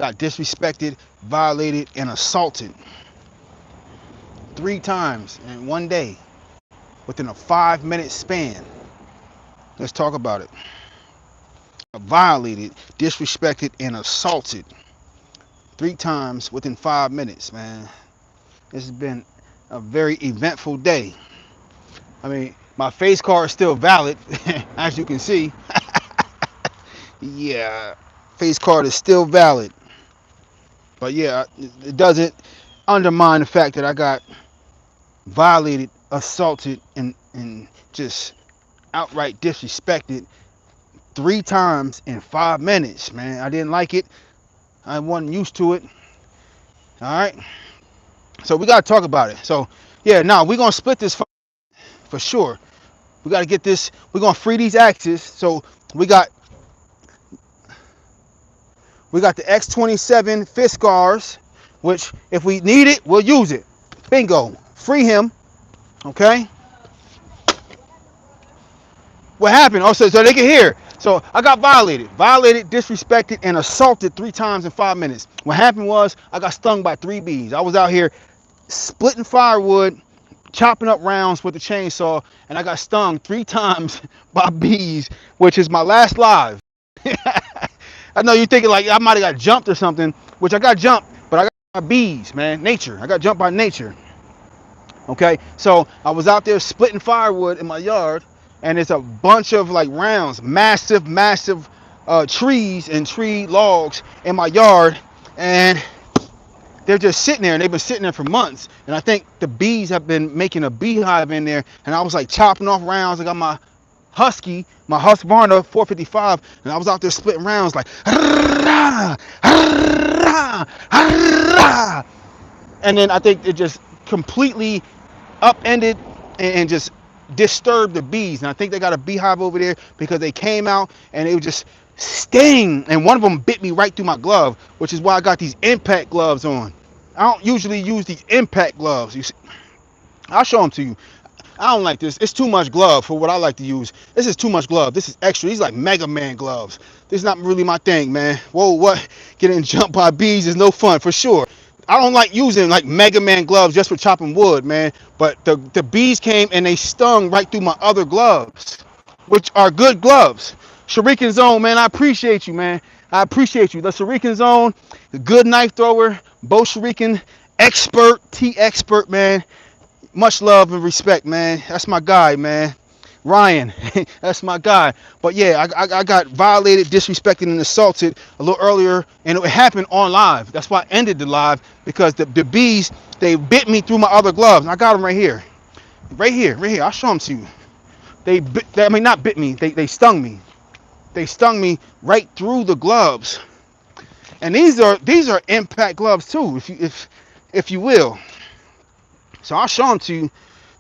got disrespected, violated, and assaulted 3 times in one day within a 5-minute span. Let's talk about it. Violated, disrespected, and assaulted 3 times within 5 minutes, man. This has been a very eventful day. I mean, my face card is still valid, as you can see. Yeah, face card is still valid. But yeah, it doesn't undermine the fact that I got violated, assaulted, and just outright disrespected 3 times in 5 minutes, man. I didn't like it. I wasn't used to it. All right. So we got to talk about it. So yeah, now we're going to split this for sure. We got to get this. We're going to free these axes. So we got the X27 Fiskars, which if we need it, we'll use it. Bingo. Free him. Okay. What happened? Oh, so they can hear. So I got violated, disrespected, and assaulted 3 times in 5 minutes. What happened was I got stung by 3 bees. I was out here splitting firewood, chopping up rounds with the chainsaw, and I got stung 3 times by bees, which is my last live. I know you're thinking like I might have got jumped or something, which I got jumped, but I got by bees, man. Nature. I got jumped by nature. Okay, so I was out there splitting firewood in my yard, and it's a bunch of like rounds, massive trees and tree logs in my yard, and they're just sitting there, and they've been sitting there for months. And I think the bees have been making a beehive in there, and I was like chopping off rounds. I got my Husqvarna 455, and I was out there splitting rounds like, and then I think it just completely upended and just disturbed the bees. And I think they got a beehive over there because they came out and it was just sting. And one of them bit me right through my glove, which is why I got these impact gloves on. I don't usually use these impact gloves. You see, I'll show them to you. I don't like this. It's too much glove for what I like to use. This is too much glove. This is extra. These are like Mega Man gloves. This is not really my thing, man. Whoa, what? Getting jumped by bees is no fun for sure. I don't like using like Mega Man gloves just for chopping wood, man. But the bees came and they stung right through my other gloves, which are good gloves. Shuriken Zone, man, I appreciate you, man. I appreciate you. The Shuriken Zone, the good knife thrower, Bo Shuriken, expert, T-expert, man. Much love and respect, man. That's my guy, man. Ryan, that's my guy. But yeah, I got violated, disrespected, and assaulted a little earlier, and it happened on live. That's why I ended the live, because the bees, they bit me through my other gloves. And I got them right here. Right here. I'll show them to you. Not bit me. They stung me. They stung me right through the gloves. And these are impact gloves too, if you will. So I'll show them to you.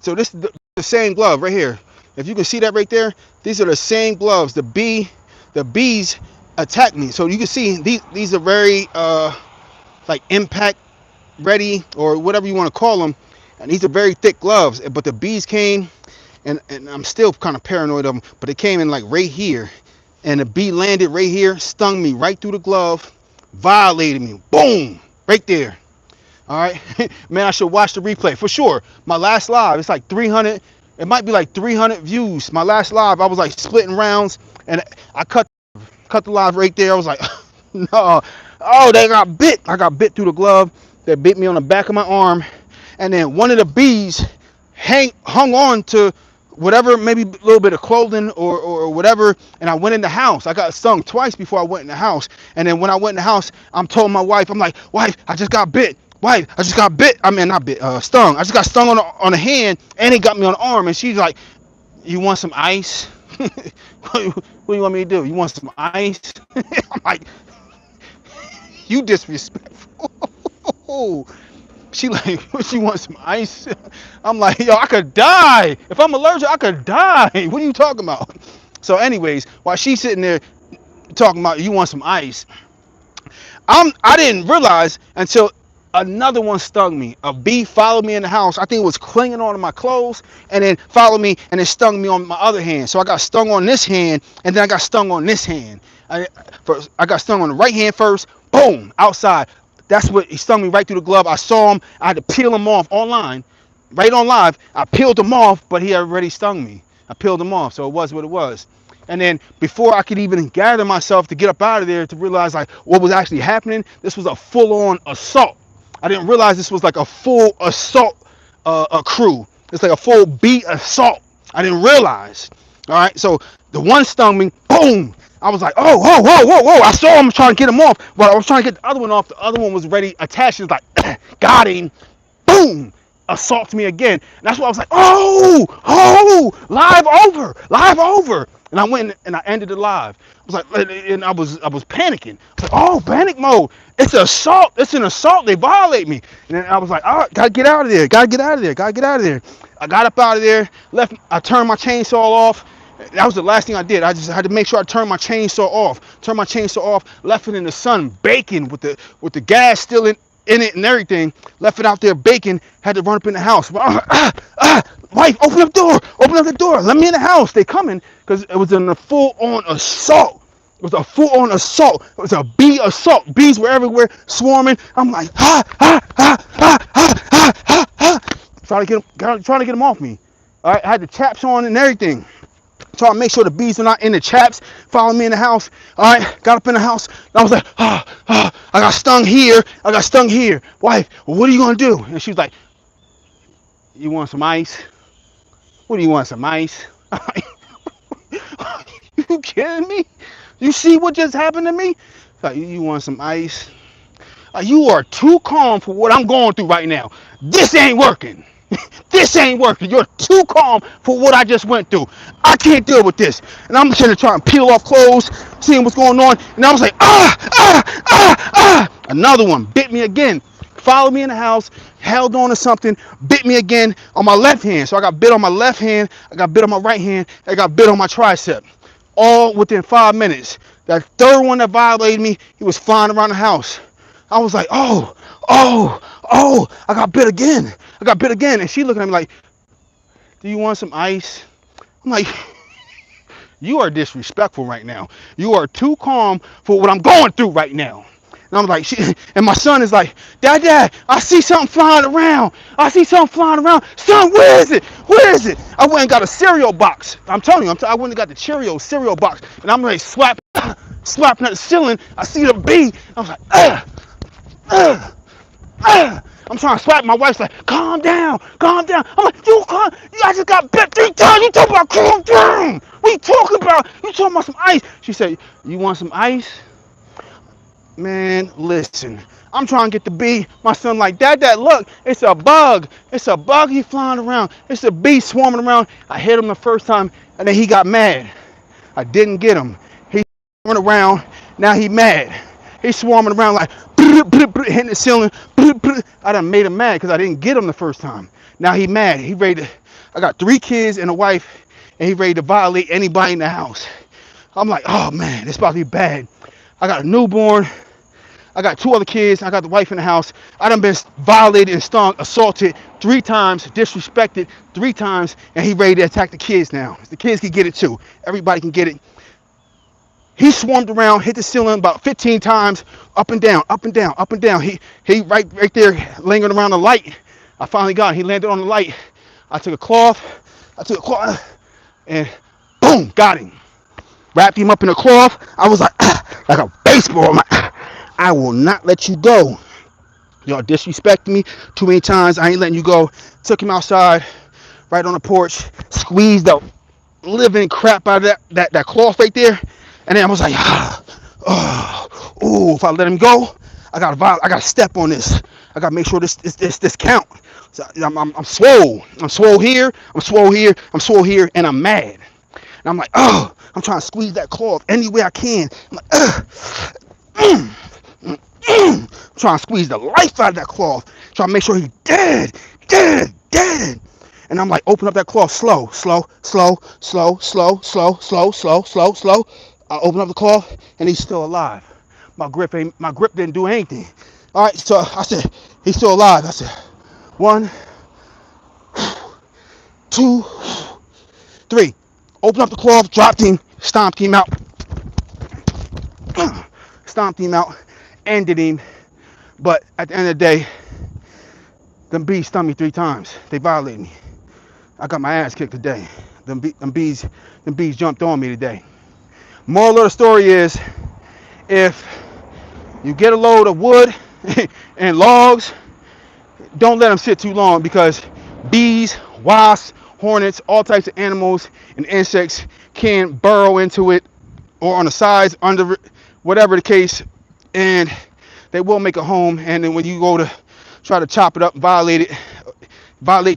So this is the same glove right here. If you can see that right there, these are the same gloves. The bees attacked me. So you can see these are very like impact ready, or whatever you want to call them. And these are very thick gloves. But the bees came, and I'm still kind of paranoid of them, but it came in like right here. And the bee landed right here, stung me right through the glove, violated me. Boom! Right there. All right, man, I should watch the replay for sure. My last live, it's like 300. It might be like 300 views. My last live, I was like splitting rounds, and I cut the live right there. I was like, no, oh, they got bit. I got bit through the glove. They bit me on the back of my arm, and then one of the bees hung on to whatever, maybe a little bit of clothing or whatever, and I went in the house. I got stung twice before I went in the house, and then when I went in the house, I'm told my wife, I'm like, wife, I just got bit. Wife, I just got bit. I mean, not bit, stung. I just got stung on the hand, and it got me on the arm. And she's like, "You want some ice? What do you want me to do? You want some ice?" I'm like, "You disrespectful." She like, "She wants some ice?" I'm like, "Yo, I could die if I'm allergic. I could die. What are you talking about?" So, anyways, while she's sitting there talking about you want some ice, I didn't realize until another one stung me. A bee followed me in the house. I think it was clinging onto my clothes, and then followed me, and it stung me on my other hand. So I got stung on this hand, and then I got stung on this hand. I got stung on the right hand first. Boom, outside. That's what he stung me right through the glove. I saw him. I had to peel him off online, right on live. I peeled him off, but he already stung me. I peeled him off, so it was what it was. And then before I could even gather myself to get up out of there to realize like what was actually happening, this was a full-on assault. I didn't realize this was like a full assault crew. It's like a full beat assault. I didn't realize. All right, so the one stung me. Boom. I was like, oh, whoa, whoa, whoa, whoa. I saw him trying to get him off, but I was trying to get the other one off. The other one was ready, attached. It's like, got him. Boom. Assaults me again. And that's why I was like, oh, oh, live over. And I went and I ended it live. I was like, and I was panicking. I was like, oh, panic mode. It's an assault. It's an assault. They violate me. And then I was like, oh, gotta get out of there. Gotta get out of there. Gotta get out of there. I got up out of there. Left. I turned my chainsaw off. That was the last thing I did. I just had to make sure I turned my chainsaw off. Turned my chainsaw off. Left it in the sun, baking with the gas still in it and everything. Left it out there baking. Had to run up in the house. Wife, open up the door. Open up the door. Let me in the house. They coming because it was in a full-on assault. It was a full-on assault. It was a bee assault. Bees were everywhere, swarming. I'm like, trying to get them off me. All right, I had the chaps on and everything. Trying to make sure the bees are not in the chaps. Following me in the house. All right, got up in the house. And I was like, I got stung here. I got stung here. Wife, well, what are you gonna do? And she was like, you want some ice? What do you want, some ice? You kidding me? You see what just happened to me? Like, you want some ice? You are too calm for what I'm going through right now. This ain't working. This ain't working. You're too calm for what I just went through. I can't deal with this. And I'm trying to try and peel off clothes, seeing what's going on. And I was like, Another one bit me again. Followed me in the house, held on to something, bit me again on my left hand. So I got bit on my left hand, I got bit on my right hand, I got bit on my tricep. All within 5 minutes. That third one that violated me, he was flying around the house. I was like, oh, I got bit again. And she looking at me like, do you want some ice? I'm like, you are disrespectful right now. You are too calm for what I'm going through right now. And I'm like, and my son is like, Dad, I see something flying around. Son, where is it? I went and got a cereal box. I'm telling you, I went and got the Cheerios cereal box. And I'm ready slapping at the ceiling. I see the bee. I was like, I'm trying to slap. My wife's like, calm down. I'm like, I just got bit 3 times. You talking about calm down? What are you talking about? You talking about some ice? She said, you want some ice? Man, listen. I'm trying to get the bee. My son like, Dad, look, it's a bug. He's flying around. It's a bee swarming around. I hit him the first time, and then he got mad. I didn't get him. He swarming around. Now he mad. He's swarming around like, hitting the ceiling. I done made him mad because I didn't get him the first time. Now he mad. He ready to, I got 3 kids and a wife, and he ready to violate anybody in the house. I'm like, oh man, it's about to be bad. I got a newborn. I got 2 other kids. I got the wife in the house. I done been violated and stung, assaulted 3 times, disrespected 3 times, and he ready to attack the kids now. The kids can get it too. Everybody can get it. He swarmed around, hit the ceiling about 15 times, up and down. He right there laying around the light. I finally got him. He landed on the light. I took a cloth, and boom, got him. Wrapped him up in a cloth. I was like a baseball. I will not let you go. Y'all disrespected me too many times. I ain't letting you go. Took him outside, right on the porch, squeezed the living crap out of that cloth right there. And then I was like, if I let him go, I gotta step on this. I gotta make sure this count. So I'm swole. I'm swole here, and I'm mad. And I'm like, I'm trying to squeeze that cloth any way I can. I'm like, I'm trying to squeeze the life out of that cloth. Trying to make sure he's dead. And I'm like, open up that cloth slow. I open up the cloth, and he's still alive. My grip didn't do anything. All right, so I said, he's still alive. I said, 1, 2, 3. Open up the cloth, dropped him, stomped him out. Stomped him out, ended him. But at the end of the day, them bees stung me 3 times. They violated me. I got my ass kicked today. Them bees jumped on me today. Moral of the story is, if you get a load of wood and logs, don't let them sit too long, because bees, wasps, hornets, all types of animals and insects can burrow into it, or on the sides, under it, whatever the case, and they will make a home. And then when you go to try to chop it up, violate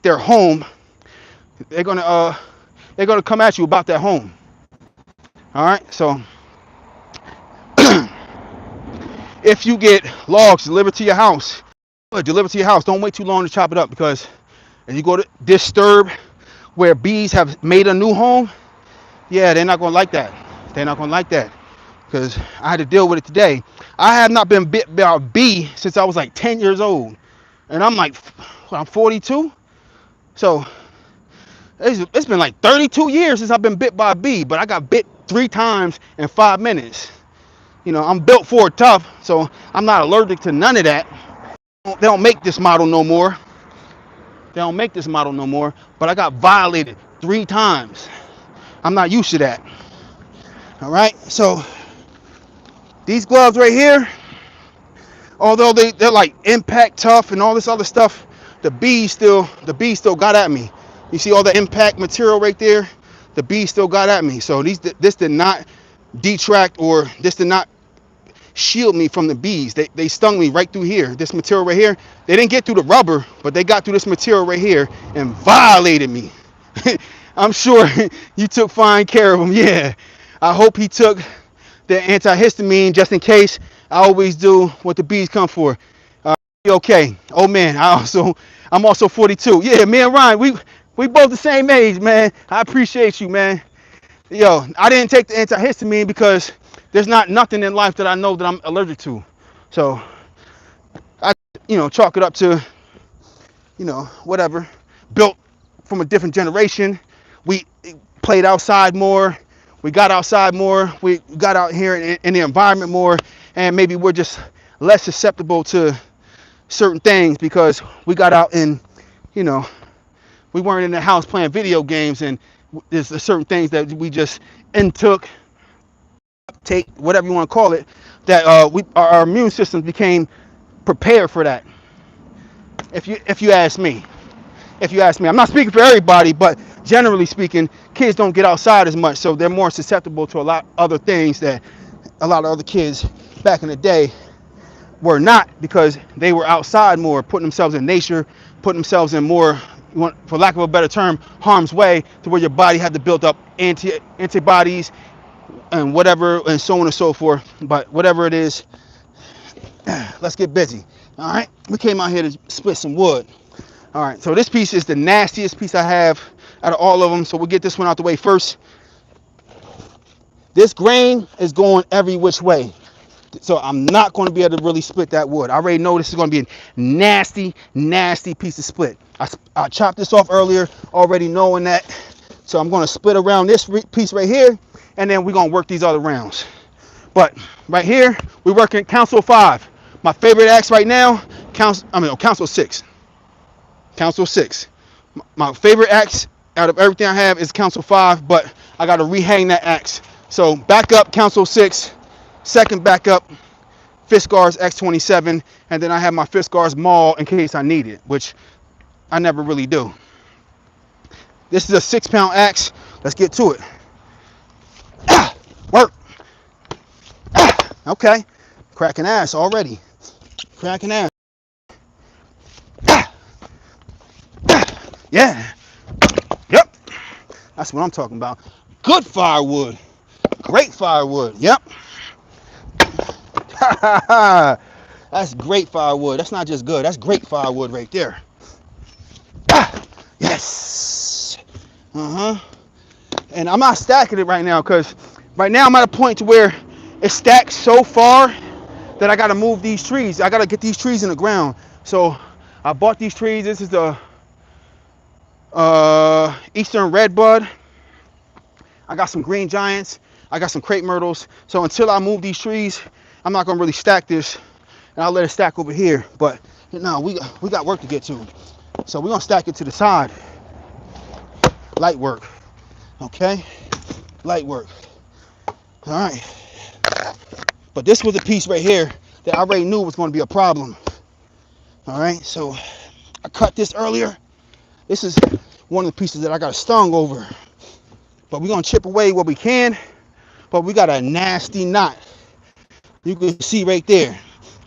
their home, they're gonna come at you about that home. All right, so if you get logs delivered to your house, don't wait too long to chop it up, because if you go to disturb where bees have made a new home, yeah, they're not gonna like that. They're not gonna like that, because I had to deal with it today. I have not been bit by a bee since I was like 10 years old, and I'm 42, so it's been like 32 years since I've been bit by a bee. But I got bit 3 times in 5 minutes. You know, I'm built for it tough, so I'm not allergic to none of that. They don't make this model no more. But I got violated 3 times. I'm not used to that. All right, so these gloves right here, although they're like impact tough and all this other stuff, the bees still got at me. You see all the impact material right there? The bees still got at me. So this did not detract, or this did not shield me from the bees. They stung me right through here. This material right here, they didn't get through the rubber, but they got through this material right here and violated me. I'm sure you took fine care of him. Yeah, I hope he took the antihistamine just in case. I always do what the bees come for. Okay. Oh man, I'm also 42. Yeah, me and Ryan, we both the same age, man. I appreciate you, man. Yo, I didn't take the antihistamine because there's not nothing in life that I know that I'm allergic to. So I, chalk it up to, whatever. Built from a different generation. We played outside more. We got outside more. We got out here in the environment more. And maybe we're just less susceptible to certain things because we got out and, we weren't in the house playing video games, and there's certain things that we just take, whatever you want to call it, that our immune systems became prepared for that. If you ask me, I'm not speaking for everybody, but generally speaking, kids don't get outside as much, so they're more susceptible to a lot of other things that a lot of other kids back in the day were not, because they were outside more, putting themselves in nature, putting themselves in more, for lack of a better term, harm's way, to where your body had to build up antibodies and whatever, and so on and so forth. But whatever it is, let's get busy. All right, we came out here to split some wood. All right, so this piece is the nastiest piece I have out of all of them, so we'll get this one out the way first. This grain is going every which way, so I'm not going to be able to really split that wood. I already know this is going to be a nasty piece of split. I chopped this off earlier, already knowing that. So I'm going to split around this piece right here, and then we're going to work these other rounds. But right here, we're working Council 5. My favorite axe right now, Council 6. Council 6. My favorite axe out of everything I have is Council 5, but I got to rehang that axe. So back up, Council 6. Second backup, Fiskars X27, and then I have my Fiskars Maul in case I need it, which I never really do. This is a 6-pound axe. Let's get to it. Work. Okay. Cracking ass already. Cracking ass. Yeah. Yep. That's what I'm talking about. Good firewood. Great firewood. Yep. That's great firewood. That's not just good. That's great firewood right there. Yes. And I'm not stacking it right now, because right now I'm at a point to where it's stacked so far that I got to move these trees. I got to get these trees in the ground. So I bought these trees. This is the Eastern Redbud. I got some green giants. I got some crepe myrtles. So until I move these trees, I'm not gonna really stack this, and I'll let it stack over here. But no, we got work to get to. So we're gonna stack it to the side. Light work. Okay? Light work. All right. But this was a piece right here that I already knew was gonna be a problem. All right, so I cut this earlier. This is one of the pieces that I got stung over. But we're gonna chip away what we can. But we got a nasty knot. You can see right there.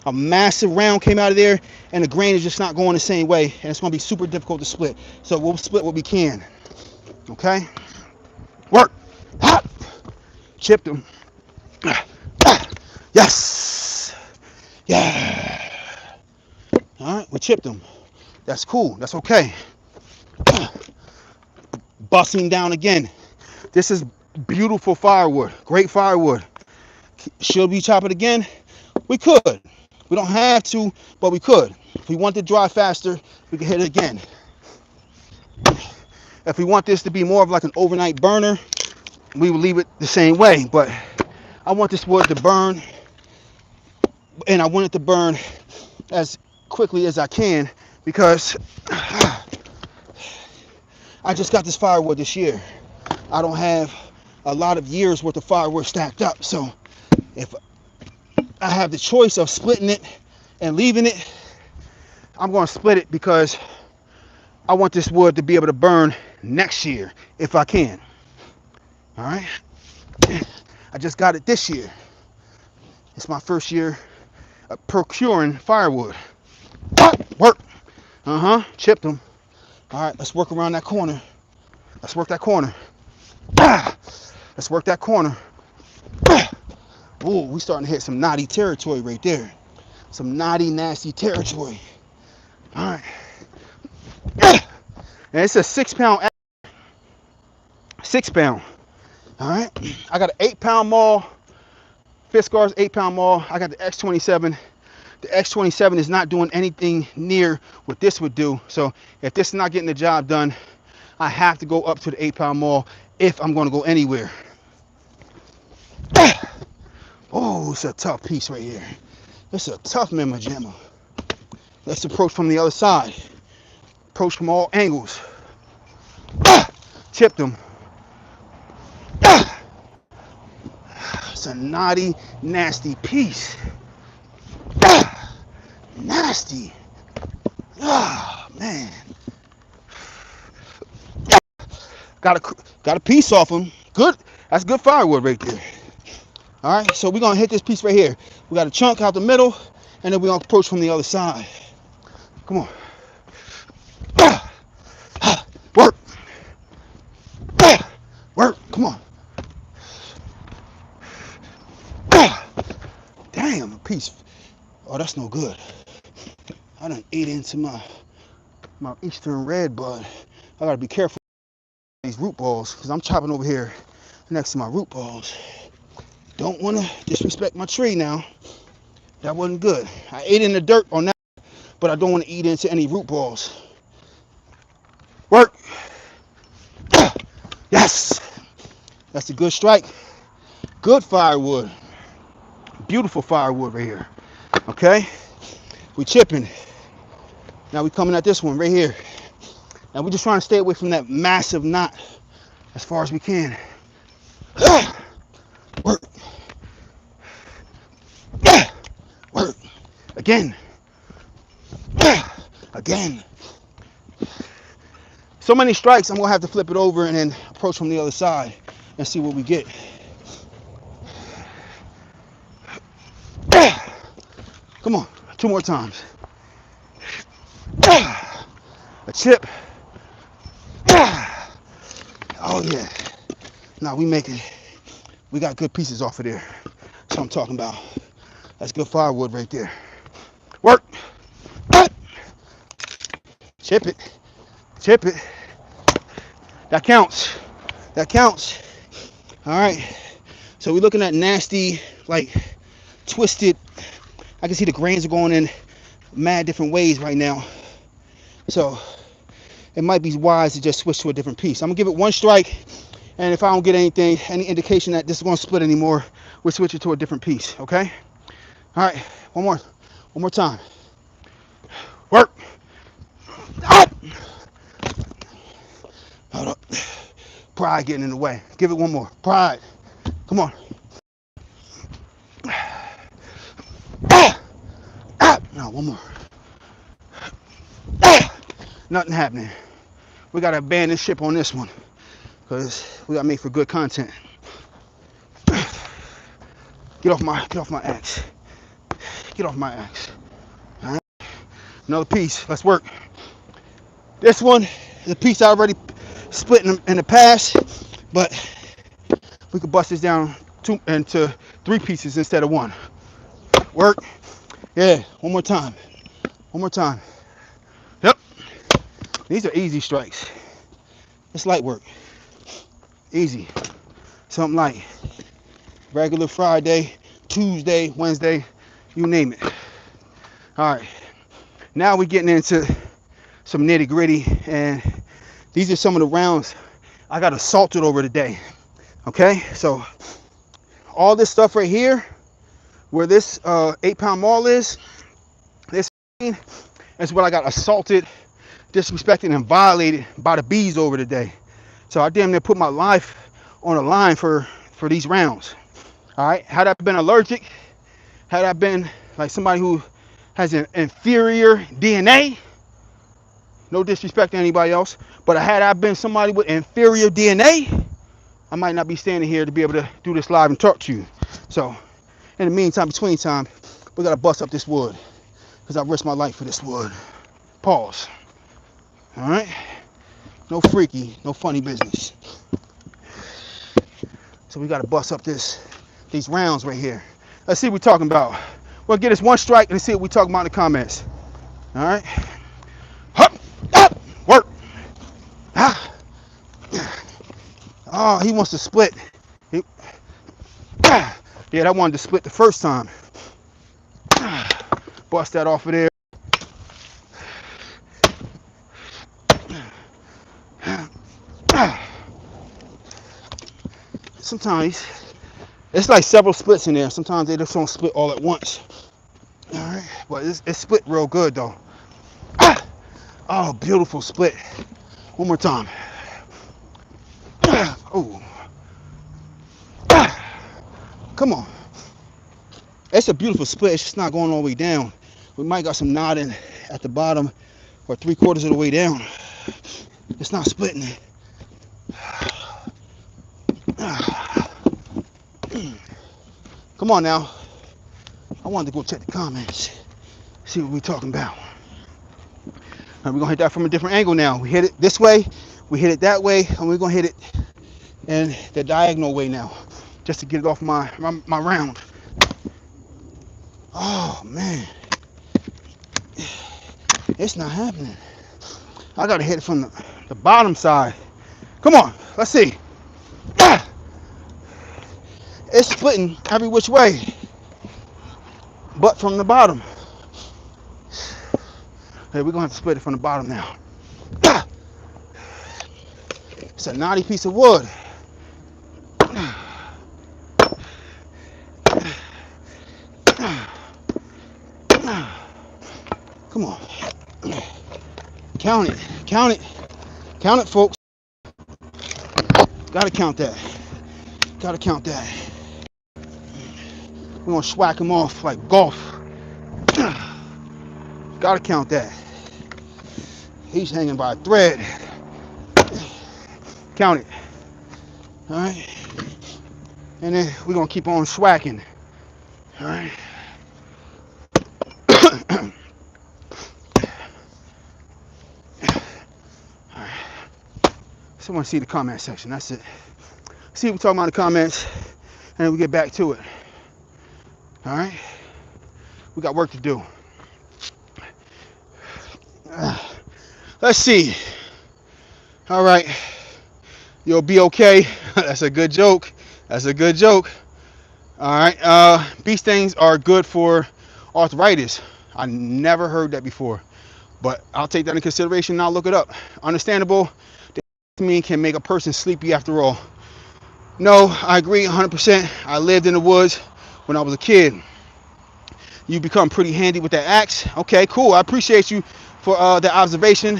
A massive round came out of there, and the grain is just not going the same way, and it's gonna be super difficult to split. So we'll split what we can. Okay? Work. Ha! Chipped them. Yes. Yeah. All right, we chipped them. That's cool. That's okay. Busting down again. This is beautiful firewood. Great firewood. Should we chop it again? We could. We don't have to, but we could. If we want to dry faster, we can hit it again. If we want this to be more of like an overnight burner, we will leave it the same way. But I want this wood to burn, and I want it to burn as quickly as I can because I just got this firewood this year. I don't have a lot of years worth of firewood stacked up. So if I have the choice of splitting it and leaving it, I'm going to split it because I want this wood to be able to burn next year if I can. All right. I just got it this year. It's my first year procuring firewood. Work. Chipped them. All right, let's work around that corner. Let's work that corner. Let's work that corner. Ooh, we starting to hit some knotty territory right there. Some knotty, nasty territory. All right. And it's a 6 pound. 6 pound. All right. I got an 8 pound maul. Fiskars 8 pound maul. I got the X27. The X27 is not doing anything near what this would do. So if this is not getting the job done, I have to go up to the 8 pound maul if I'm going to go anywhere. Oh, it's a tough piece right here. It's a tough mama jamma. Let's approach from the other side. Approach from all angles. Chipped them. It's a knotty, nasty piece. Nasty. Ah, man. Got a piece off him. Good. That's good firewood right there. All right, so we're gonna hit this piece right here. We got a chunk out the middle, and then we're gonna approach from the other side. Come on. Work. Work. Come on. Damn, a piece. Oh, that's no good. I done ate into my eastern red bud. I gotta be careful with these root balls because I'm chopping over here next to my root balls. Don't want to disrespect my tree now. That wasn't good. I ate in the dirt on that, but I don't want to eat into any root balls. Work. Yes. That's a good strike. Good firewood. Beautiful firewood right here. Okay. We chipping. Now we coming at this one right here. Now we're just trying to stay away from that massive knot as far as we can. Work. Work. Again. Again. So many strikes, I'm going to have to flip it over and then approach from the other side and see what we get. Come on. 2 more times. A chip. Oh, yeah. Now we making, we got good pieces off of there. That's what I'm talking about. That's good firewood right there. Work. Chip it. Chip it. That counts. That counts. All right. So we're looking at nasty, like twisted. I can see the grains are going in mad different ways right now. So it might be wise to just switch to a different piece. I'm gonna give it one strike And if I don't get anything, any indication that this is going to split anymore, we'll switch it to a different piece, okay? All right, one more time. Work. Up. Hold up. Pride getting in the way. Give it one more. Pride. Come on. No, one more. Nothing happening. We got to abandon ship on this one because we got to make for good content. Get off my axe. Get off my axe. All right. Another piece. Let's work. This one is a piece I already split in the past, but we could bust this down into 3 pieces instead of 1. Work. Yeah. One more time. One more time. Yep. These are easy strikes. It's light work. Easy. Something light. Regular Friday, Tuesday, Wednesday, you name it. All right. Now we're getting into some nitty gritty, and these are some of the rounds I got assaulted over today. Okay, so all this stuff right here, where this 8-pound maul is, this is what I got assaulted, disrespected, and violated by the bees over today. So I damn near put my life on the line for these rounds. All right, had I been allergic, had I been like somebody who has an inferior DNA, no disrespect to anybody else, but had I been somebody with inferior DNA, I might not be standing here to be able to do this live and talk to you. So in the meantime, between time, we gotta bust up this wood because I risked my life for this wood. Pause. All right, no freaky, no funny business. So we gotta bust up these rounds right here. Let's see what we're talking about. We'll get us one strike and see what we're talking about in the comments. All right. Hup, up, work. Ah. Oh, he wants to split. Yeah, that wanted to split the first time. Bust that off of there. Sometimes it's like several splits in there. Sometimes they just don't split all at once. All right, but it's split real good though. Oh, beautiful split. One more time. Oh, come on. It's a beautiful split. It's just not going all the way down. We might got some nodding at the bottom or 3/4 of the way down. It's not splitting it. Come on now. I wanted to go check the comments, see what we're talking about. All right, we're gonna hit that from a different angle now. We hit it this way, we hit it that way, and we're gonna hit it in the diagonal way now, just to get it off my round. Oh man, it's not happening. I gotta hit it from the bottom side. Come on, let's see. It's splitting every which way, but from the bottom. Hey, we're gonna have to split it from the bottom now. It's a knotty piece of wood. Come on. Count it. Count it. Count it, folks. Gotta count that. Gotta count that. We're gonna schwack him off like golf. Gotta count that. He's hanging by a thread. Count it. All right. And then we're gonna keep on schwacking. All right. All right. Someone see the comment section. That's it. See what we're talking about in the comments, and then we get back to it. All right. We got work to do. Let's see. All right. You'll be okay. That's a good joke. That's a good joke. All right. Bee stings are good for arthritis. I never heard that before, but I'll take that into consideration and I'll look it up. Understandable. To me, can make a person sleepy after all. No, I agree 100%. I lived in the woods when I was a kid. You become pretty handy with that axe. Okay, cool. I appreciate you for the observation.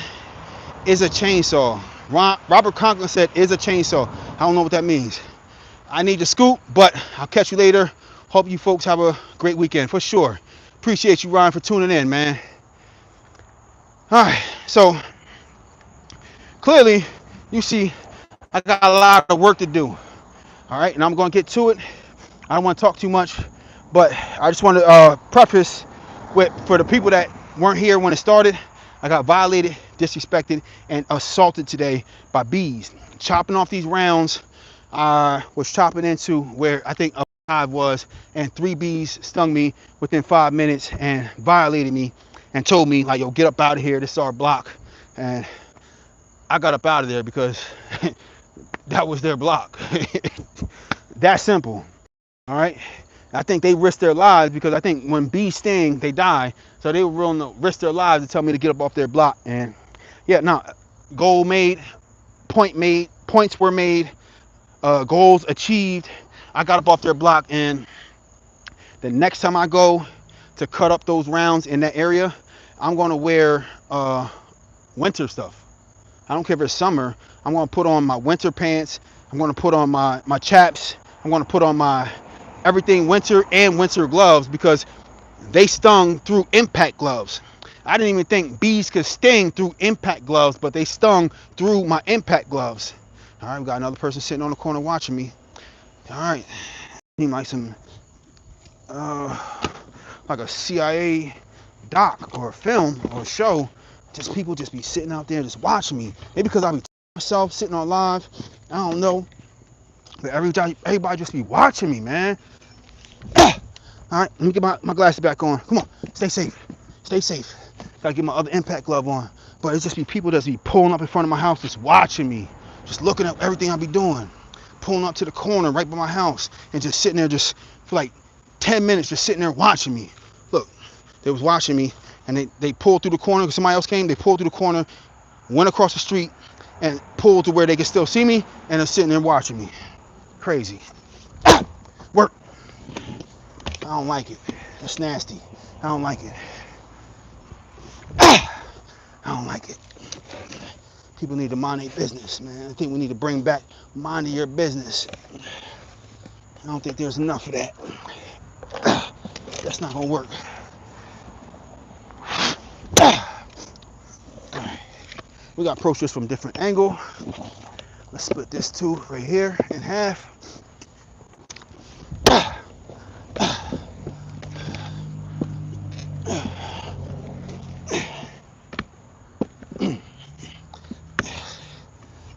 Is a chainsaw. Robert Conklin said is a chainsaw. I don't know what that means. I need to scoot, but I'll catch you later. Hope you folks have a great weekend for sure. Appreciate you, Ryan, for tuning in, man. All right, so clearly you see I got a lot of work to do. All right, and I'm going to get to it. I don't want to talk too much, but I just want to preface with for the people that weren't here when it started. I got violated, disrespected, and assaulted today by bees. Chopping off these rounds, I was chopping into where I think a hive was, and 3 bees stung me within 5 minutes and violated me and told me, like, yo, get up out of here. This is our block. And I got up out of there because that was their block. That simple. All right. I think they risked their lives because I think when bees sting, they die. So they were willing to risk their lives to tell me to get up off their block. And yeah, no, goal made, points were made, goals achieved. I got up off their block, and the next time I go to cut up those rounds in that area, I'm going to wear winter stuff. I don't care if it's summer. I'm going to put on my winter pants. I'm going to put on my chaps. I'm going to put on my everything winter and winter gloves because they stung through impact gloves. I didn't even think bees could sting through impact gloves, but they stung through my impact gloves. All right, we got another person sitting on the corner watching me. All right, seem like some like a CIA doc or a film or a show. Just people just be sitting out there just watching me. Maybe because I be myself sitting on live. I don't know. But everybody just be watching me, man. All right, let me get my glasses back on. Come on, stay safe. Stay safe. Gotta get my other impact glove on. But it's just be people that be pulling up in front of my house just watching me. Just looking at everything I be doing. Pulling up to the corner right by my house and just sitting there just for like 10 minutes just sitting there watching me. Look, they was watching me and they pulled through the corner because somebody else came. They pulled through the corner, went across the street and pulled to where they could still see me and they're sitting there watching me. Crazy. Work. I don't like it. It's nasty. I don't like it. I don't like it. People need to mind their business, man. I think we need to bring back minding your business. I don't think there's enough of that. That's not gonna work. We gotta approach this from a different angle. Let's split this two right here in half.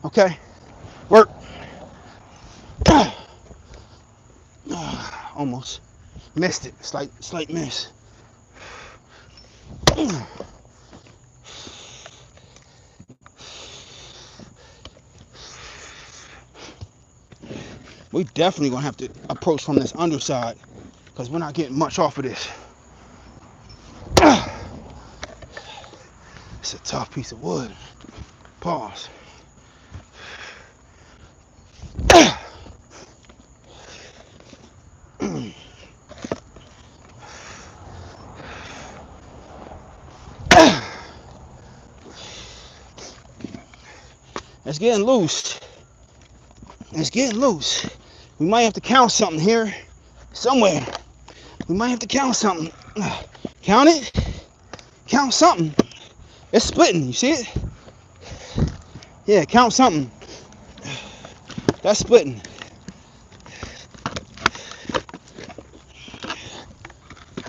Okay, work. Almost missed it. Slight miss. We definitely gonna have to approach from this underside because we're not getting much off of this. It's a tough piece of wood. Pause. It's getting loose. It's getting loose. We might have to count something here. Somewhere. We might have to count something. Count it. Count something. It's splitting. You see it? Yeah, count something. That's splitting.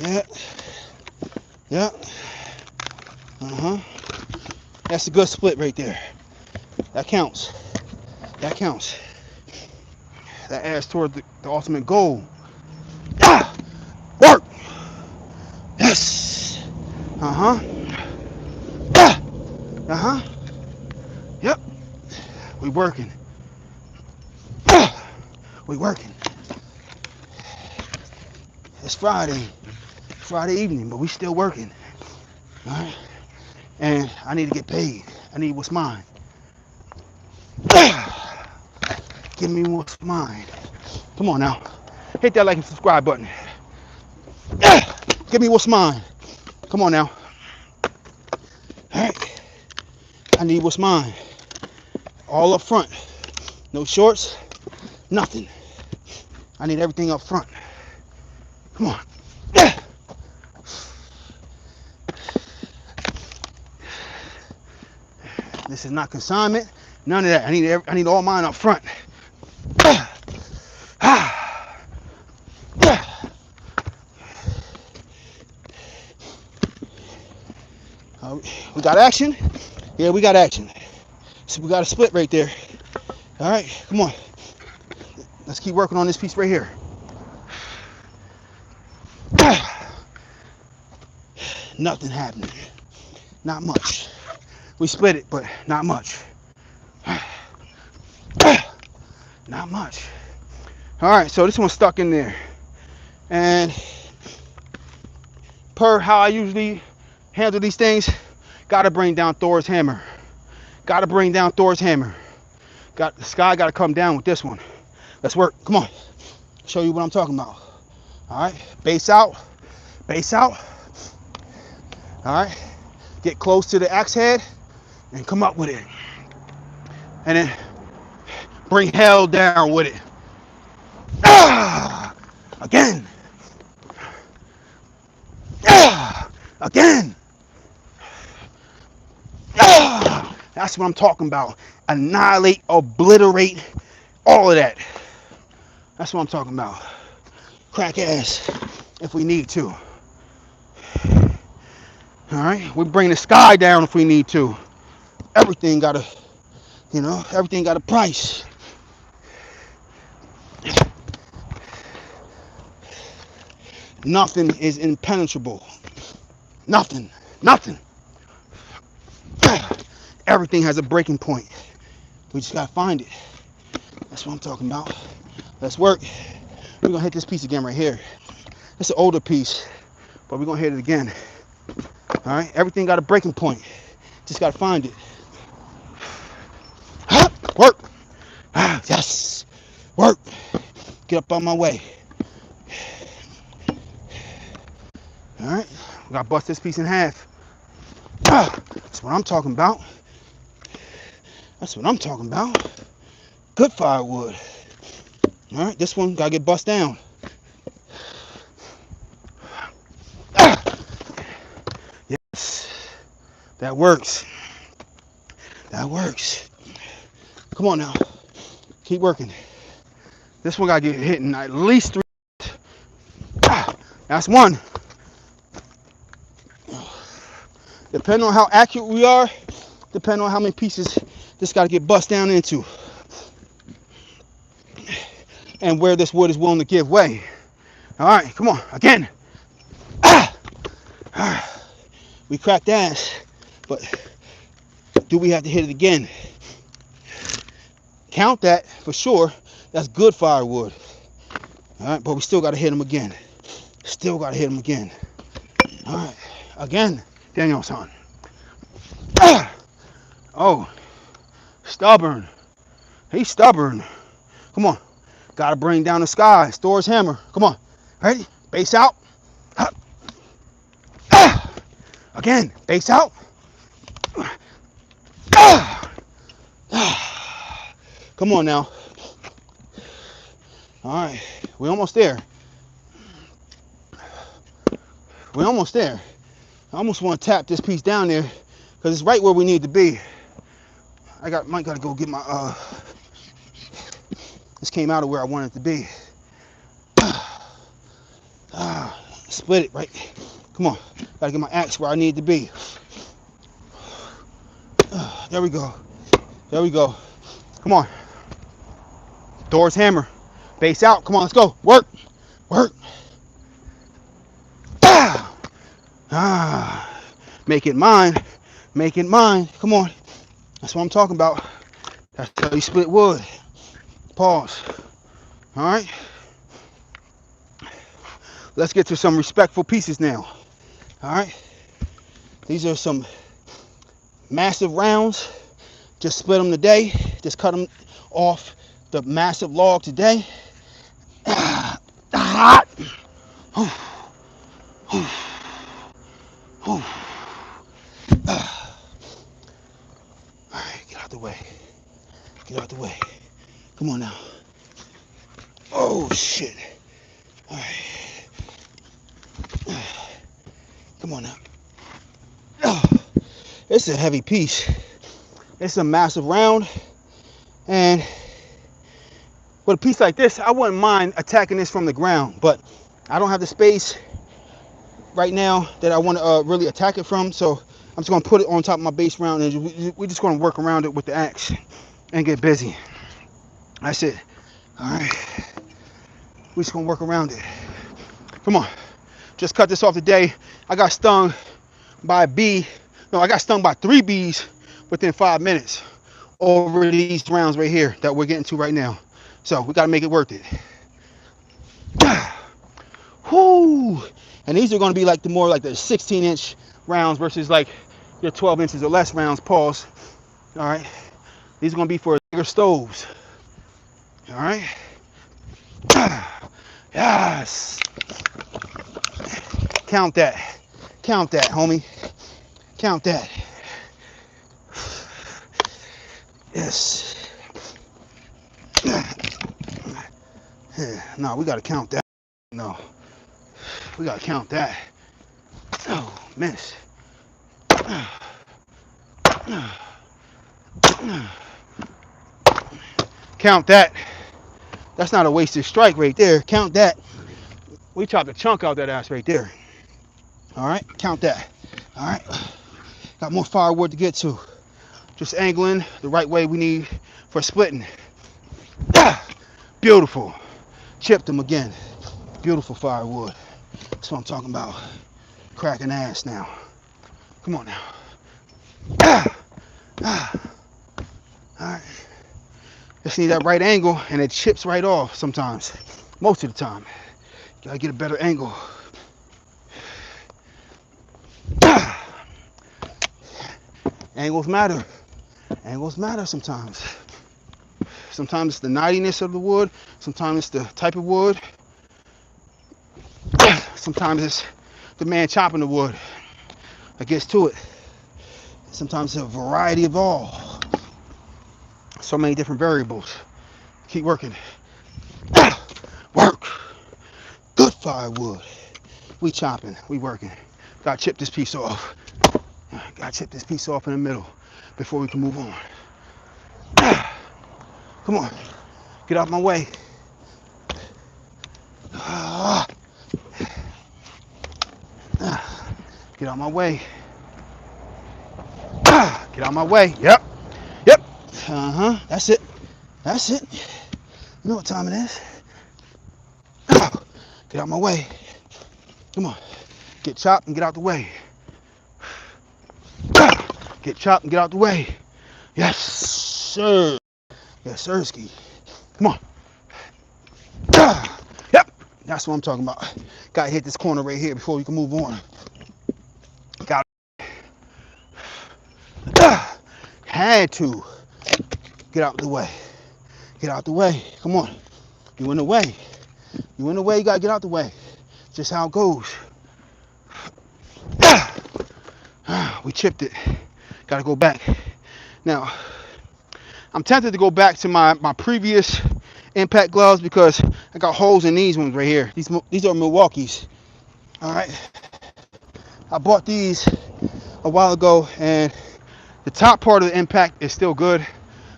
Yeah. Yeah. Uh-huh. That's a good split right there. That counts. That counts. That adds toward the ultimate goal. Ah! Work! Yes! Uh-huh. Ah! Uh-huh. Yep. We working. Ah! We working. It's Friday evening, but we still working. All right? And I need to get paid. I need what's mine. Give me what's mine. Come on now. Hit that like and subscribe button. Give me what's mine. Come on now. All right. I need what's mine. All up front. No shorts. Nothing. I need everything up front. Come on. This is not consignment. None of that. I need all mine up front. We got action. Yeah, we got action. So we got a split right there. All right, come on. Let's keep working on this piece right here. Nothing happening. Not much. We split it, but not much. Not much. All right, so this one's stuck in there. And per how I usually handle these things, gotta bring down Thor's hammer. Gotta bring down Thor's hammer. The sky gotta come down with this one. Let's work. Come on. Show you what I'm talking about. All right, base out. Base out. All right, get close to the axe head and come up with it. And then bring hell down with it. Again. Again. That's what I'm talking about. Annihilate, obliterate, all of that. That's what I'm talking about. Crack ass if we need to. All right, we bring the sky down if we need to. Everything got a, everything got a price. Nothing is impenetrable. Nothing. Everything has a breaking point. We just gotta find it. That's what I'm talking about. Let's work. We're gonna hit this piece again right here. It's an older piece, but we're gonna hit it again. All right, everything got a breaking point. Just gotta find it. Work. Yes. Work. Get up on my way. All right, we gotta bust this piece in half. That's what I'm talking about. That's what I'm talking about. Good firewood. All right, this one gotta get bust down. Yes, that works. That works. Come on now, keep working. This one gotta get hit in at least 3. That's one. Depending on how accurate we are, depending on how many pieces this gotta get bust down into. And where this wood is willing to give way. All right, come on, again. We cracked ass, but do we have to hit it again? Count that for sure. That's good firewood. All right, but we still gotta hit them again. Still gotta hit them again. All right, again, Daniel-san. Oh, stubborn. He's stubborn. Come on. Gotta bring down the sky. Thor's hammer. Come on. Ready? Base out. Again. Base out. Come on now. All right. We're almost there. We're almost there. I almost want to tap this piece down there because it's right where we need to be. Might gotta go get my this came out of where I wanted it to be. Split it right. Come on. Gotta get my axe where I need to be. There we go. There we go. Come on. Thor's hammer. Base out. Come on, let's go. Work. Work. Make it mine. Make it mine. Come on. That's what I'm talking about. That's how you split wood. Pause. All right. Let's get to some respectful pieces now. All right. These are some massive rounds. Just split them today. Just cut them off the massive log today. Hot. All right, get out the way. Get out the way. Come on now. Oh shit. All right. Come on now. Oh, it's a heavy piece. It's a massive round, and with a piece like this, I wouldn't mind attacking this from the ground, but I don't have the space right now that I want to really attack it from, so I'm just going to put it on top of my base round, and we're just going to work around it with the axe and get busy. That's it. All right. We're just going to work around it. Come on. Just cut this off today. I got stung by a bee. No, I got stung by 3 bees within 5 minutes over these rounds right here that we're getting to right now. So we got to make it worth it. Whoo! And these are going to be like the 16-inch rounds versus like your 12 inches or less rounds. Pause. All right. These are going to be for bigger stoves. All right. Yes. Count that. Count that, homie. Count that. Yes. No, we got to count that. No. We got to count that. Oh, miss. Count that. That's not a wasted strike right there. Count that. We chopped a chunk out that ass right there. All right, count that. All right. Got more firewood to get to. Just angling the right way we need for splitting. Beautiful. Chipped them again. Beautiful firewood. That's what I'm talking about. Cracking ass now. Come on now. Alright. Just need that right angle and it chips right off sometimes. Most of the time. Gotta get a better angle. Angles matter. Angles matter sometimes. Sometimes it's the knottiness of the wood. Sometimes it's the type of wood. Sometimes it's the man chopping the wood that gets to it. Sometimes it's a variety of all. So many different variables. Keep working. Work. Good firewood. We chopping. We working. Gotta chip this piece off. Gotta chip this piece off in the middle before we can move on. Come on. Get out my way. Get out my way. Get out my way. Yep. Yep. That's it. That's it. You know what time it is. Get out my way. Come on. Get chopped and get out the way. Get chopped and get out the way. Yes, sir. Yes, sirski. Come on. Yep. That's what I'm talking about. Gotta hit this corner right here before we can move on. Got it. Had to. Get out the way. Get out the way. Come on. You in the way. You in the way, you gotta get out the way. Just how it goes. We chipped it. Gotta go back. Now, I'm tempted to go back to my previous impact gloves because I got holes in these ones right here. These are Milwaukee's. All right. I bought these a while ago, and the top part of the impact is still good,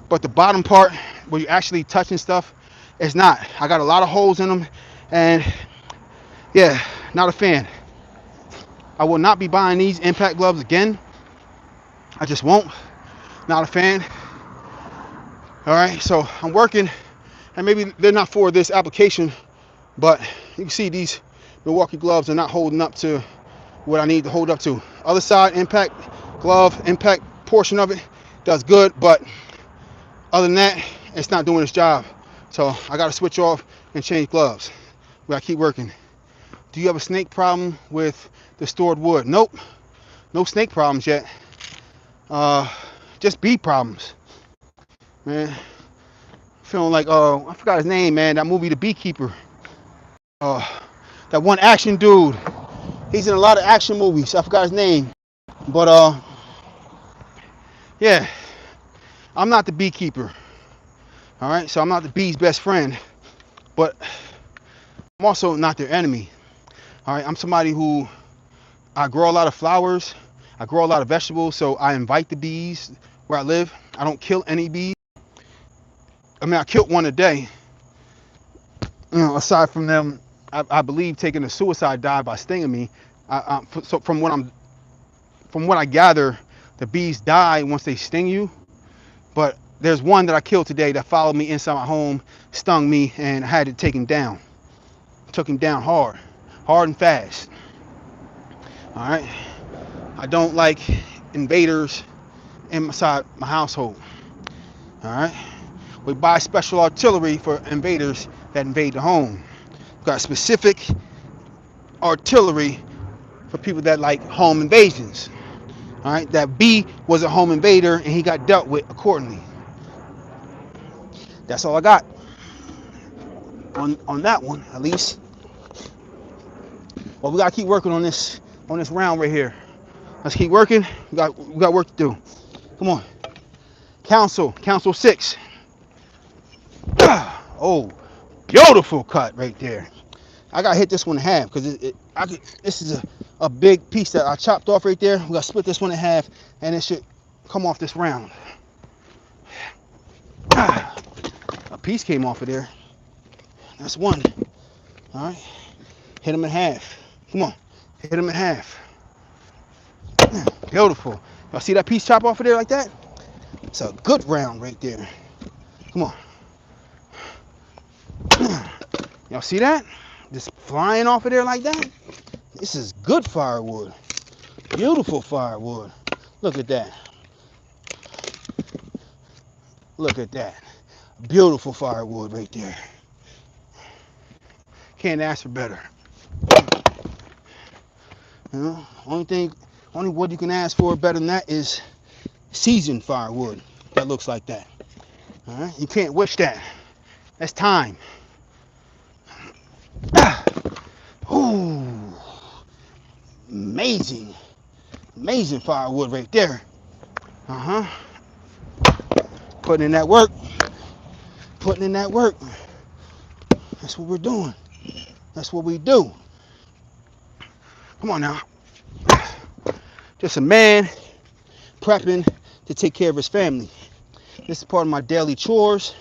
but the bottom part where you're actually touching stuff is not. I got a lot of holes in them, and yeah, not a fan. I will not be buying these impact gloves again. I just won't. Not a fan. All right, so I'm working, and maybe they're not for this application, but you can see these Milwaukee gloves are not holding up to what I need to hold up to. Other side, impact glove, impact portion of it does good, but other than that, it's not doing its job. So I got to switch off and change gloves. We got to keep working. Do you have a snake problem with the stored wood? Nope. No snake problems yet. Just bee problems. Man, feeling like, I forgot his name, man. That movie, The Beekeeper. That one action dude. He's in a lot of action movies. I forgot his name. But yeah, I'm not the beekeeper. All right, so I'm not the bee's best friend, but I'm also not their enemy. All right, I'm somebody who I grow a lot of flowers. I grow a lot of vegetables, so I invite the bees where I live. I don't kill any bees. I mean, I killed one a day. Aside from them, I believe taking a suicide dive by stinging me. So from what I gather, the bees die once they sting you. But there's one that I killed today that followed me inside my home, stung me, and I had to take him down. Took him down hard and fast. All right. I don't like invaders inside my household. All right. We buy special artillery for invaders that invade the home. We've got specific artillery for people that like home invasions. All right. That B was a home invader and he got dealt with accordingly. That's all I got on that one, at least. Well, we gotta keep working on this round right here. Let's keep working. We got work to do. Come on. Council 6. Oh, beautiful cut right there. I gotta hit this one in half because this is a big piece that I chopped off right there. We gotta split this one in half and it should come off this round. A piece came off of there. That's one. All right. Hit them in half. Come on. Hit them in half. Beautiful. Y'all see that piece chop off of there like that? It's a good round right there. Come on. Y'all see that? Just flying off of there like that? This is good firewood. Beautiful firewood. Look at that. Look at that. Beautiful firewood right there. Can't ask for better. You know, only wood you can ask for better than that is seasoned firewood that looks like that. All right, you can't wish that. That's time. Ooh, amazing firewood right there. Putting in that work. That's what we're doing. That's what we do. Come on now. Just a man prepping to take care of his family. This is part of my daily chores.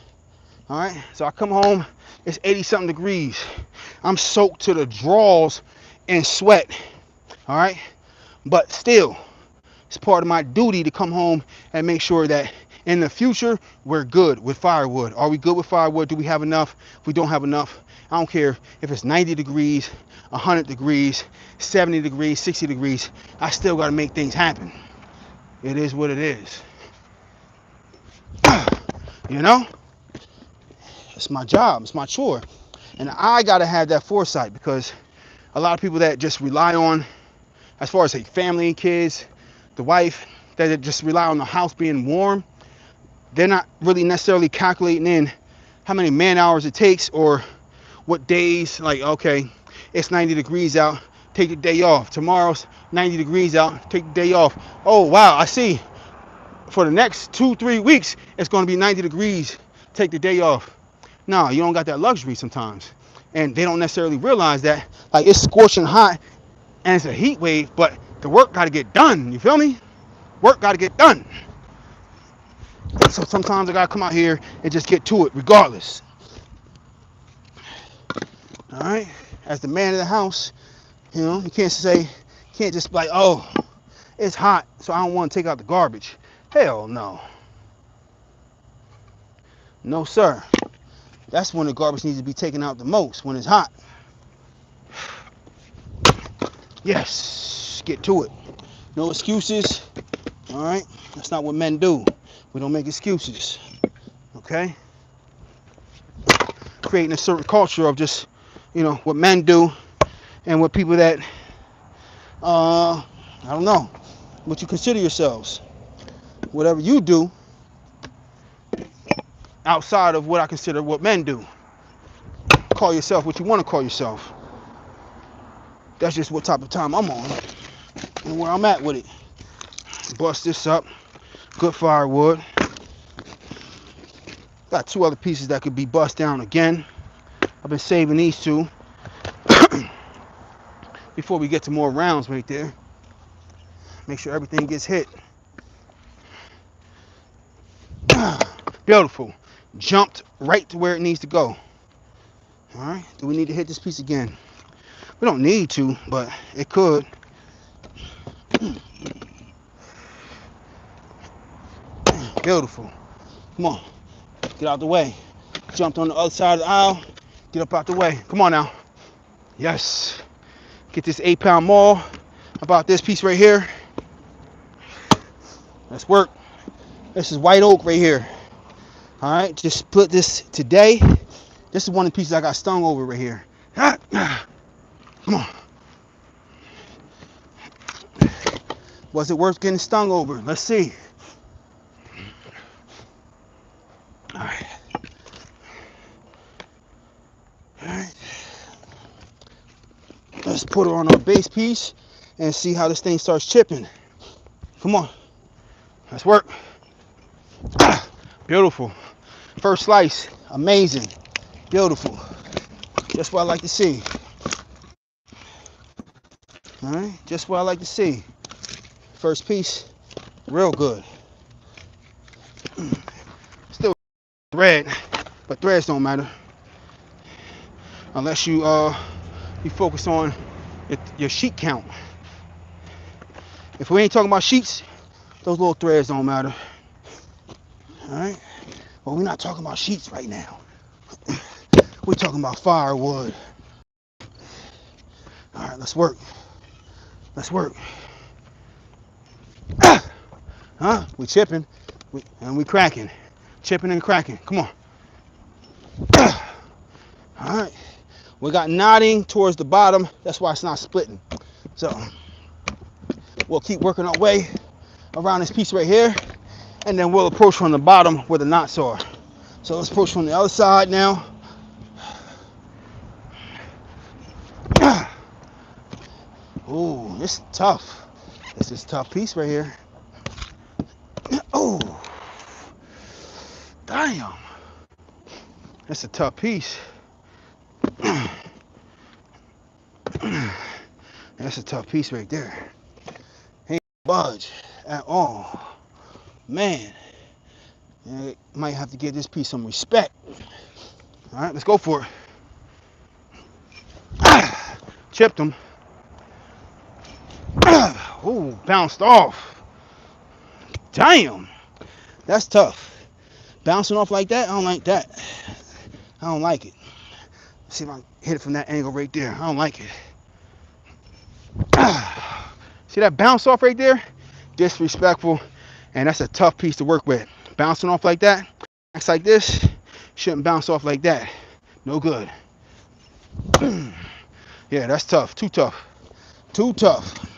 All right. So I come home. It's 80-something degrees. I'm soaked to the drawers in sweat. All right. But still, it's part of my duty to come home and make sure that in the future, we're good with firewood. Are we good with firewood? Do we have enough? If we don't have enough, I don't care if it's 90 degrees, 100 degrees, 70 degrees, 60 degrees. I still got to make things happen. It is what it is. You know? It's my job. It's my chore. And I got to have that foresight because a lot of people that just rely on, as far as like family and kids, the wife, that just rely on the house being warm, they're not really necessarily calculating in how many man hours it takes or what days. Like, okay, it's 90 degrees out, take the day off. Tomorrow's 90 degrees out, take the day off. Oh, wow, I see. For the next 2-3 weeks, it's going to be 90 degrees, take the day off. No, you don't got that luxury sometimes. And they don't necessarily realize that. Like, it's scorching hot and it's a heat wave, but the work got to get done. You feel me? Work got to get done. So sometimes I gotta come out here and just get to it regardless. All right, as the man of the house, you know, you can't just be like, oh, it's hot, so I don't want to take out the garbage. Hell no. No, sir. That's when the garbage needs to be taken out the most, when it's hot. Yes, get to it. No excuses. All right, that's not what men do. We don't make excuses, okay? Creating a certain culture of just, you know, what men do and what people that, I don't know, what you consider yourselves. Whatever you do, outside of what I consider what men do. Call yourself what you want to call yourself. That's just what type of time I'm on and where I'm at with it. Bust this up. Good firewood. Got two other pieces that could be bust down again. I've been saving these two before we get to more rounds right there. Make sure everything gets hit. Beautiful. Jumped right to where it needs to go. All right. Do we need to hit this piece again? We don't need to, but it could. Beautiful. Come on. Get out the way. Jumped on the other side of the aisle. Get up out the way. Come on now. Yes. Get this 8-pound maul about this piece right here. Let's work. This is white oak right here. All right. Just split this today. This is one of the pieces I got stung over right here. Come on. Was it worth getting stung over? Let's see. All right. All right. Let's put her on our base piece and see how this thing starts chipping. Come on. Let's work. Beautiful. First slice. Amazing. Beautiful. Just what I like to see. All right. Just what I like to see. First piece. Real good. Still thread, but threads don't matter unless you focus on your sheet count. If we ain't talking about sheets, those little threads don't matter. All right. Well, we're not talking about sheets right now. We're talking about firewood. All right, let's work. Let's work. Huh? We chipping and we cracking. Chipping and cracking. Come on. All right. We got knotting towards the bottom. That's why it's not splitting. So we'll keep working our way around this piece right here, and then we'll approach from the bottom where the knots are. So let's approach from the other side now. Ooh, this is tough. This is a tough piece right here. Oh, damn. That's a tough piece. That's a tough piece right there. Ain't budge at all. Man, I might have to give this piece some respect. All right, let's go for it. Chipped him. Ooh, bounced off. Damn, that's tough. Bouncing off like that, I don't like that. I don't like it. Let's see if I can hit it from that angle right there. I don't like it. See that bounce off right there? Disrespectful, and that's a tough piece to work with. Bouncing off like that, acts like this, shouldn't bounce off like that. No good. Yeah, that's tough. Too tough. Too tough.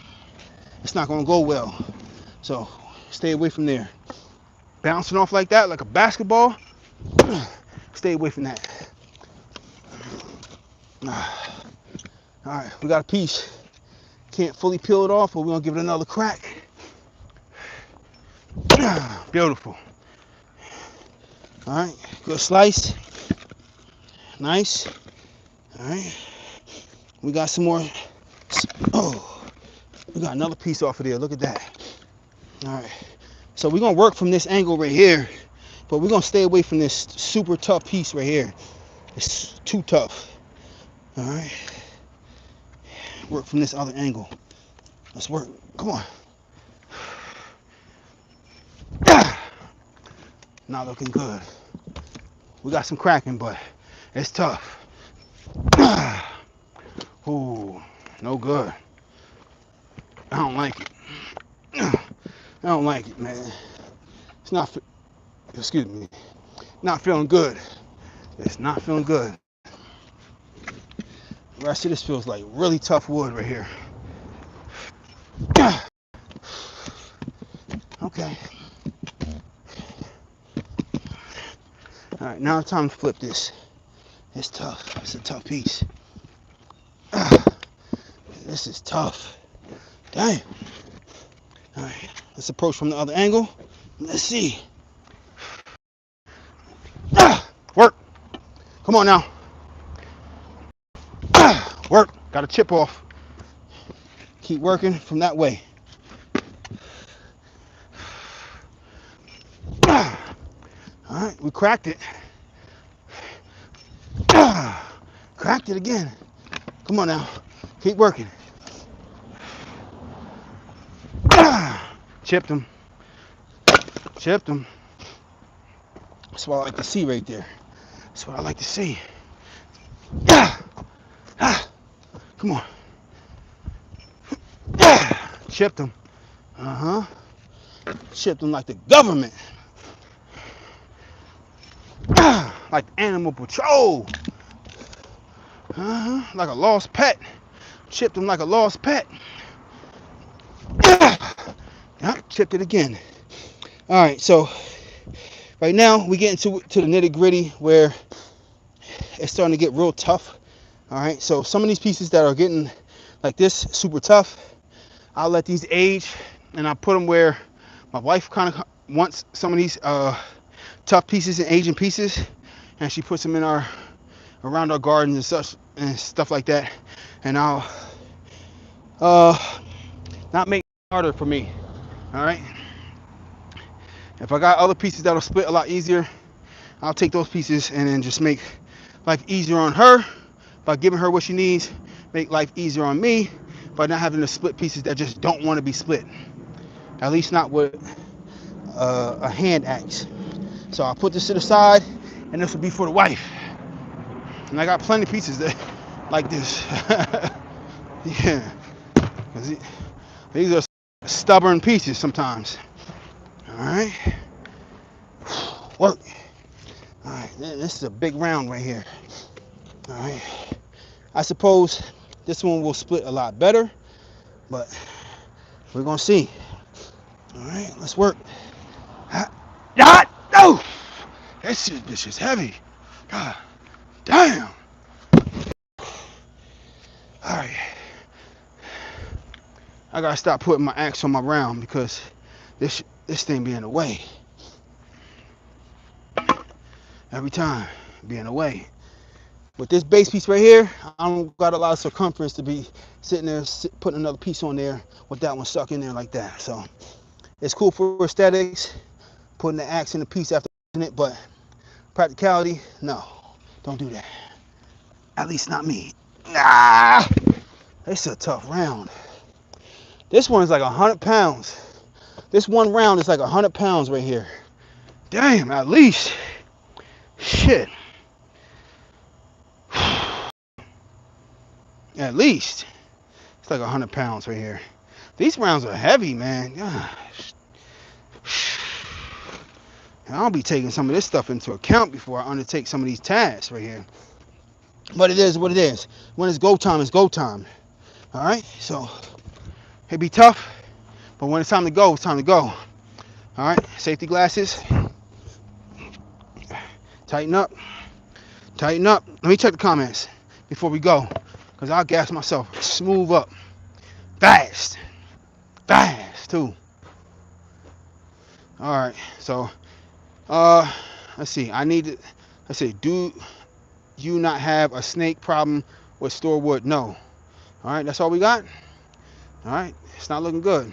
It's not gonna go well. So stay away from there. Bouncing off like that, like a basketball, stay away from that. All right, we got a piece. Can't fully peel it off, but we're gonna give it another crack. Beautiful. All right, good slice. Nice. All right, we got some more. Oh, we got another piece off of there. Look at that. All right, so we're gonna work from this angle right here, but we're gonna stay away from this super tough piece right here. It's too tough. All right, work from this other angle. Let's work. Come on. Not looking good. We got some cracking, but it's tough. Ooh, no good. I don't like it. I don't like it, man. It's not, excuse me, not feeling good. It's not feeling good. The rest of this feels like really tough wood right here. Okay. All right, now it's time to flip this. It's tough. It's a tough piece. This is tough. Damn. All right, let's approach from the other angle. Let's see. Work. Come on now. Work. Got to chip off. Keep working from that way. All right, we cracked it. Cracked it again. Come on now. Keep working. Chipped them. Chipped them. That's what I like to see right there. That's what I like to see. Come on. Chipped them. Chipped them like the government. Like Animal Patrol. Like a lost pet. Chipped them like a lost pet. Chipped it again. All right, so right now we get into the nitty gritty where it's starting to get real tough. All right, so some of these pieces that are getting like this super tough, I'll let these age, and I put them where my wife kind of wants some of these tough pieces and aging pieces, and she puts them in around our gardens and such and stuff like that, and I'll not make it harder for me. All right, if I got other pieces that'll split a lot easier, I'll take those pieces and then just make life easier on her by giving her what she needs, make life easier on me by not having to split pieces that just don't want to be split, at least not with a hand axe. So I'll put this to the side, and this will be for the wife. And I got plenty of pieces that like this. Yeah, because these are stubborn pieces sometimes. All right, work. All right, this is a big round right here. All right, I suppose this one will split a lot better, but we're gonna see. All right, let's work. No! This bitch is heavy. God damn. All right, I gotta stop putting my axe on my round because this thing be in the way. Every time, be in the way. With this base piece right here, I don't got a lot of circumference to be sitting there putting another piece on there with that one stuck in there like that. So it's cool for aesthetics, putting the axe in the piece after it, but practicality, no, don't do that. At least not me. It's a tough round. This one is like 100 pounds. This one round is like 100 pounds right here. Damn, at least. Shit. At least. It's like 100 pounds right here. These rounds are heavy, man. Gosh. I'll be taking some of this stuff into account before I undertake some of these tasks right here. But it is what it is. When it's go time, it's go time. All right? So, it be tough, but when it's time to go, it's time to go. All right? Safety glasses. Tighten up. Tighten up. Let me check the comments before we go, because I'll gas myself. Smooth up. Fast. Fast, too. All right. So, let's see. Let's see. Do you not have a snake problem with store wood? No. All right. That's all we got. All right. It's not looking good.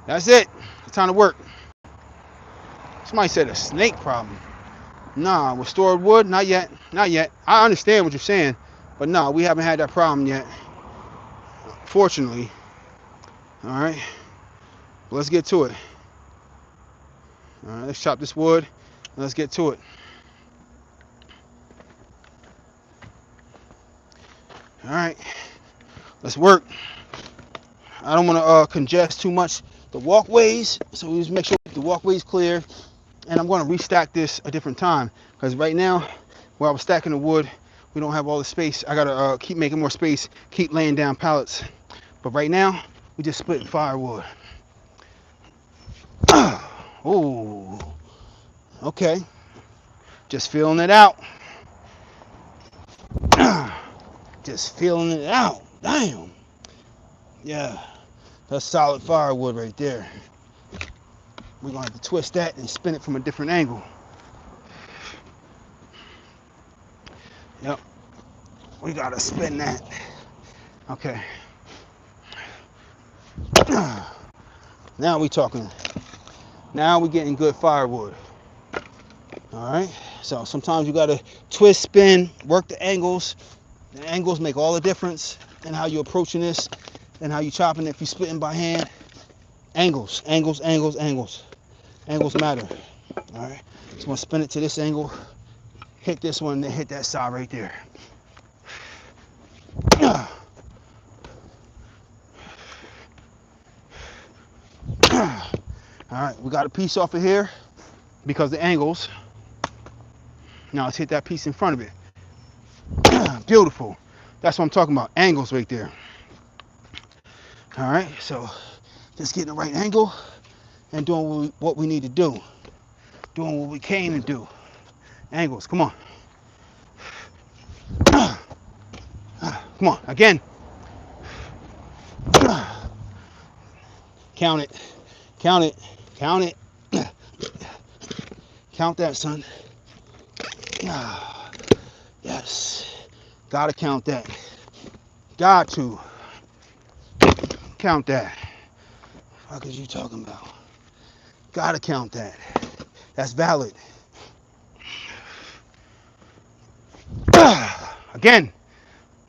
That's it. It's time to work. Somebody said a snake problem. Nah, with stored wood, not yet. Not yet. I understand what you're saying, but no, we haven't had that problem yet. Fortunately. All right. Let's get to it. All right, let's chop this wood and let's get to it. All right. Let's work. I don't want to congest too much the walkways, so we just make sure the walkway's clear. And I'm going to restack this a different time, because right now, where I was stacking the wood, we don't have all the space. I got to keep making more space, keep laying down pallets. But right now, we just splitting firewood. Oh, Okay, just feeling it out. Just feeling it out. Damn. Yeah, that's solid firewood right there. We're gonna have to twist that and spin it from a different angle. Yep, we gotta spin that. Okay. Now we talking. Now we getting good firewood. All right. So sometimes you gotta twist, spin, work the angles. The angles make all the difference in how you're approaching this and how you're chopping it if you're splitting by hand. Angles, angles, angles, angles. Angles matter. All right. So I'm gonna spin it to this angle, hit this one, then hit that side right there. All right, we got a piece off of here because the angles. Now let's hit that piece in front of it. Beautiful. That's what I'm talking about. Angles right there. All right, so just getting the right angle and doing what we need to do. Doing what we came to do. Angles, come on. Come on, again. Count it. Count it. Count it. Count that, son. Yes. Gotta count that. Got to. Count that. What is you talking about? Gotta count that. That's valid. Again.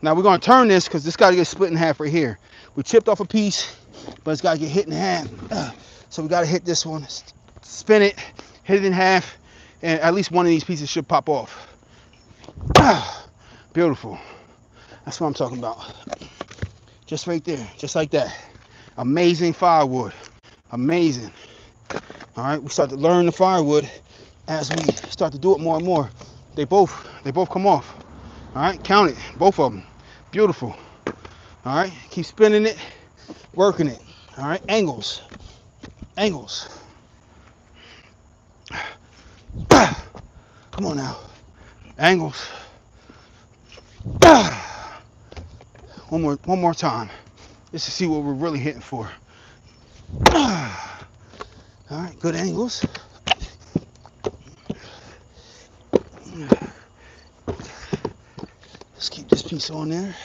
Now we're gonna turn this because this gotta get split in half right here. We chipped off a piece, but it's gotta get hit in half. So we gotta hit this one, spin it, hit it in half, and at least one of these pieces should pop off. Beautiful. That's what I'm talking about. Just right there, just like that. Amazing firewood. Amazing. All right, we start to learn the firewood as we start to do it more and more. They both come off. All right, count it, both of them. Beautiful. All right, keep spinning it, working it. All right, angles, angles. Come on now, angles. One more time. Just to see what we're really hitting for. All right, good angles. Let's keep this piece on there.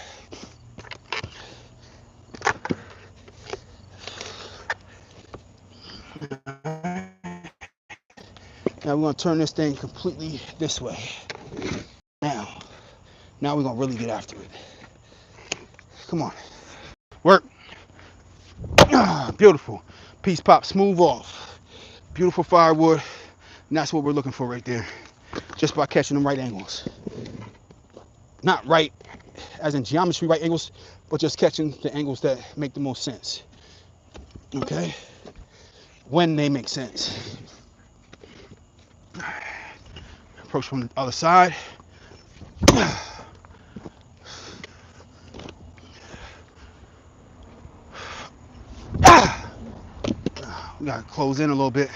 Now we're gonna turn this thing completely this way. Now we're gonna really get after it. Come on, work. Beautiful. Piece pop smooth off. Beautiful firewood. And that's what we're looking for right there. Just by catching them right angles. Not right as in geometry right angles, but just catching the angles that make the most sense. Okay? When they make sense. Approach from the other side. We gotta close in a little bit.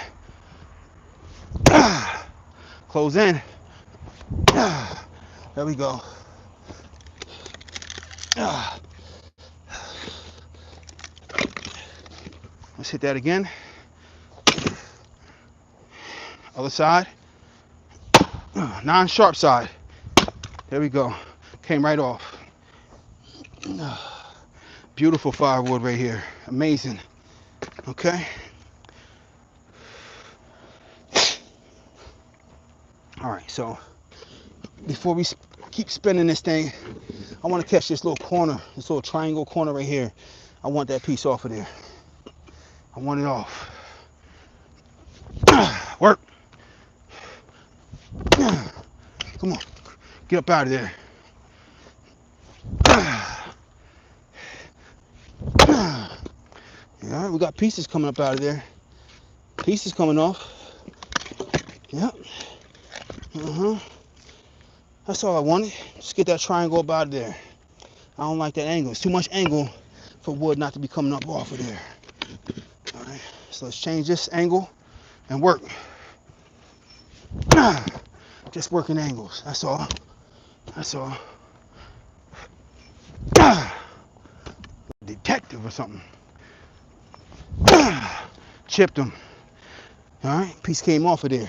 Close in. There we go. Let's hit that again. Other side. Non-sharp side. There we go. Came right off. Beautiful firewood right here. Amazing. Okay. All right, so before we keep spinning this thing, I want to catch this little corner, this little triangle corner right here. I want that piece off of there. I want it off. Work. Come on, get up out of there. All right, we got pieces coming up out of there. Pieces coming off. Yep. That's all I wanted. Just get that triangle up out of there. I don't like that angle. It's too much angle for wood not to be coming up off of there. All right, so let's change this angle and work. Just working angles. That's all. That's all. Detective or something. Chipped him. All right, piece came off of there.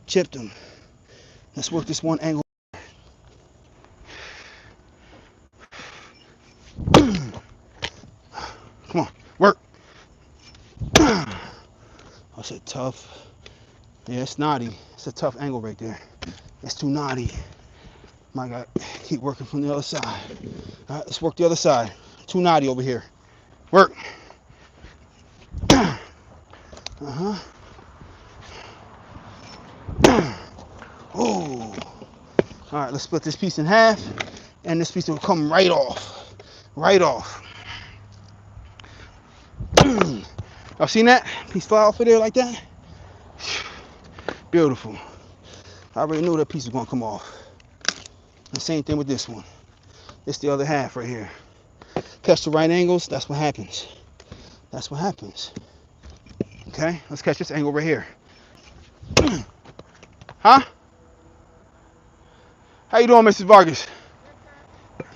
Chipped him. Let's work this one angle. Come on, work. That's a tough. Yeah, it's knotty. It's a tough angle right there. It's too knotty. My God, keep working from the other side. All right, let's work the other side. Too knotty over here. Work. Uh-huh. Oh. All right, let's split this piece in half, and this piece will come right off. Right off. Y'all seen that? Piece fly off of there like that? Beautiful. I already knew that piece was gonna come off. The same thing with this one. It's the other half right here. Catch the right angles, that's what happens. That's what happens. Okay, let's catch this angle right here. Huh? How you doing, Mrs. Vargas?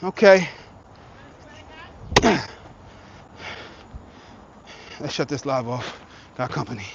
Okay. Let's shut this live off. Got company.